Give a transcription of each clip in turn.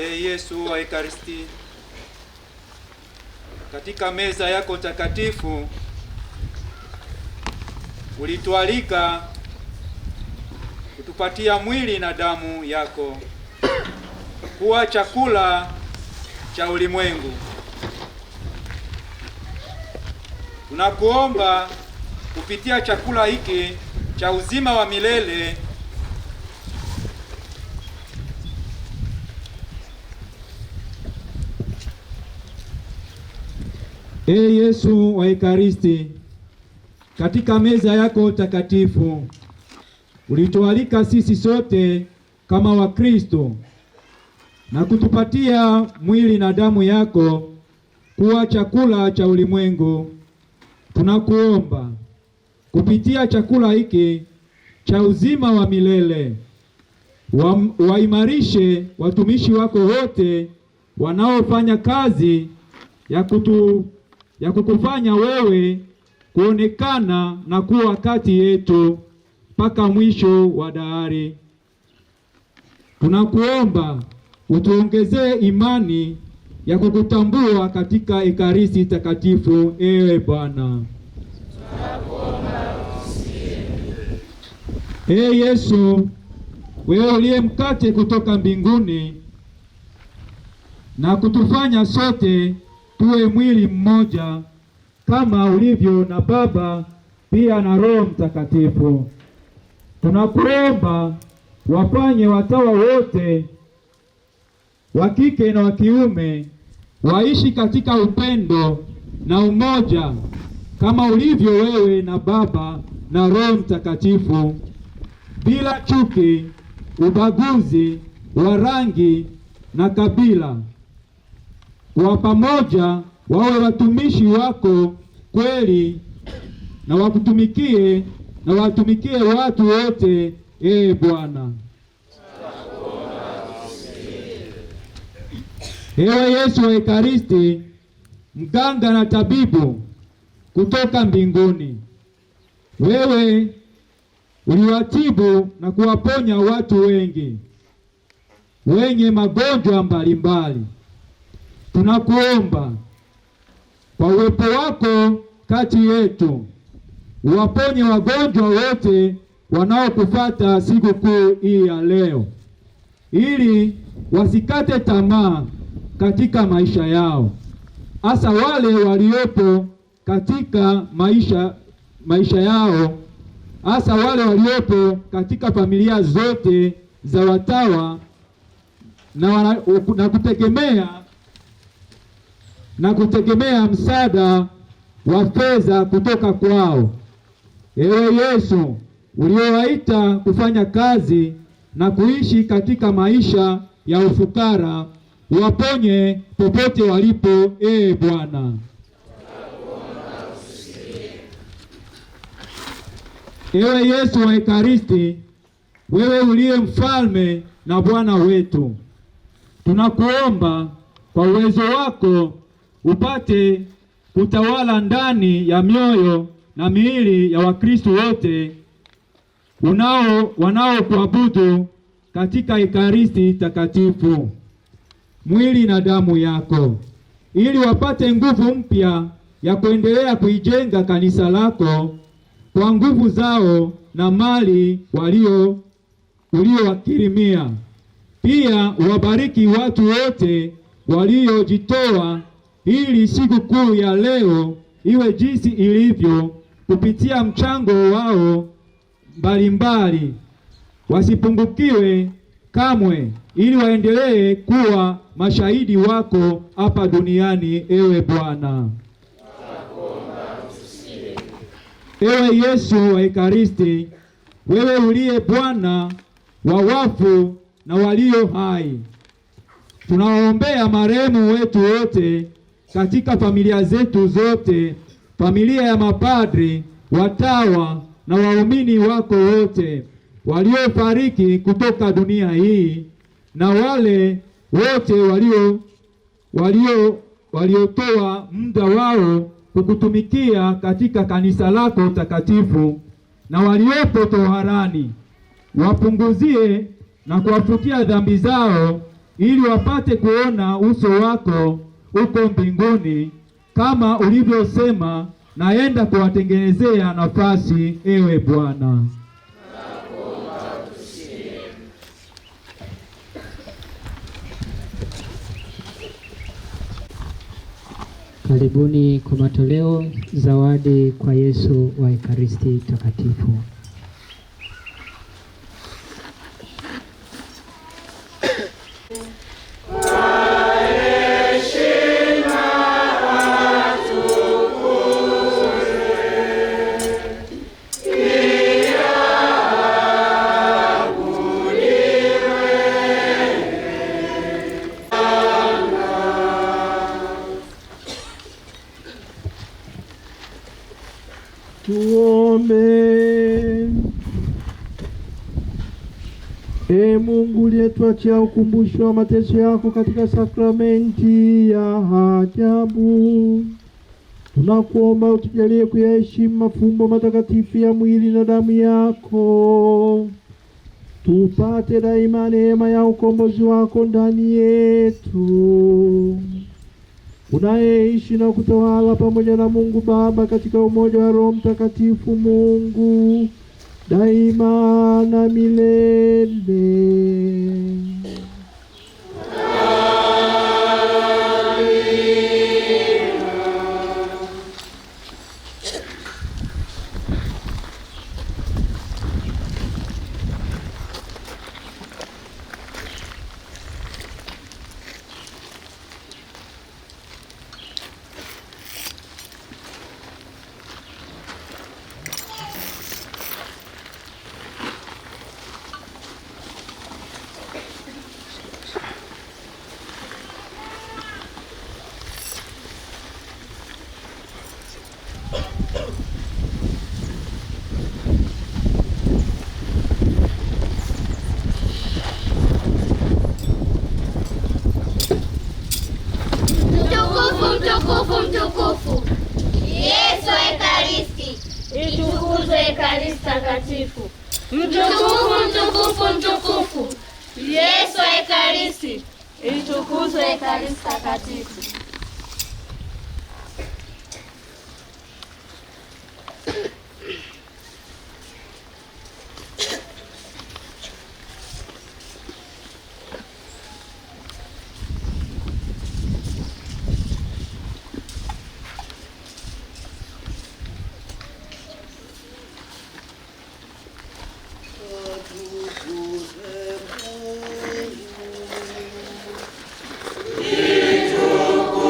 Yesu wa Ekaristi, katika meza yako takatifu ulitualika kutupatia mwili na damu yako kuwa chakula cha ulimwengu. Tunakuomba kupitia chakula hiki cha uzima wa milele Yesu wa Ekaristi, katika meza yako takatifu ulitualika sisi sote kama Wakristo na kutupatia mwili na damu yako kuwa chakula cha ulimwengu. Tunakuomba kupitia chakula hiki cha uzima wa milele waimarishe watumishi wako wote wanaofanya kazi ya kukufanya wewe kuonekana na kuwa kati yetu mpaka mwisho wa dahari. Tunakuomba utuongezee imani ya kukutambua katika Ekaristi takatifu, ewe Bwana. Yesu, wewe uliye mkate kutoka mbinguni na kutufanya sote tuwe mwili mmoja kama ulivyo na Baba pia na Roho Mtakatifu, tunakuomba wafanye watawa wote wa kike na wa kiume waishi katika upendo na umoja kama ulivyo wewe na Baba na Roho Mtakatifu, bila chuki, ubaguzi wa rangi na kabila. Kwa pamoja wawe watumishi wako kweli na watumikie watu wote, Bwana. Ewe Yesu wa Ekaristi, mganga na tabibu kutoka mbinguni, wewe uliwatibu na kuwaponya watu wengi wenye magonjwa mbalimbali. Tunakuomba kwa uwepo wako kati yetu uwaponye wagonjwa wote wanaokufuata siku kuu hii ya leo, ili wasikate tamaa katika maisha yao, hasa wale waliopo katika maisha yao, hasa wale waliopo katika familia zote za watawa na kutegemea msaada wa fedha kutoka kwao. Ewe Yesu, uliowaita kufanya kazi na kuishi katika maisha ya ufukara, waponye popote walipo, Bwana. Ewe Yesu wa Ekaristi, wewe uliye mfalme na Bwana wetu, tunakuomba kwa uwezo wako upate kutawala ndani ya mioyo na miili ya Wakristo wote wanaokuabudu katika Ekaristi takatifu, mwili na damu yako, ili wapate nguvu mpya ya kuendelea kuijenga kanisa lako kwa nguvu zao na mali uliowakirimia. Pia wabariki watu wote waliojitoa ili siku kuu ya leo iwe jinsi ilivyo kupitia mchango wao mbalimbali, wasipungukiwe kamwe, ili waendelee kuwa mashahidi wako hapa duniani, ewe Bwana. Ewe Yesu wa Ekaristi, wewe uliye Bwana wa wafu na walio hai, tunawaombea marehemu wetu wote katika familia zetu zote, familia ya mapadri, watawa na waumini wako wote waliofariki kutoka dunia hii, na wale wote waliotoa muda wao kukutumikia katika kanisa lako takatifu, na waliopo toharani, wapunguzie na kuwafutia dhambi zao ili wapate kuona uso wako uko mbinguni, kama ulivyosema, naenda kuwatengenezea nafasi, ewe Bwana. Karibuni kwa matoleo zawadi kwa Yesu wa Ekaristi Takatifu. Tuombe. Ee Mungu uliyetuachia ukumbusho wa mateso yako katika sakramenti ya ajabu, tunakuomba utujalie kuyaheshimu mafumbo matakatifu ya mwili na damu yako, tupate daima neema ya ukombozi wako ndani yetu, unayeishi na kutawala pamoja na Mungu Baba katika umoja wa Roho Mtakatifu, Mungu daima na milele. Mtukufu Yesu Ekaristi, itukuzwe Ekaristi Takatifu. Mtukufu Yesu Ekaristi, itukuzwe Ekaristi Takatifu. Itukuzwe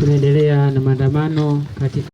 Tunaendelea na maandamano katika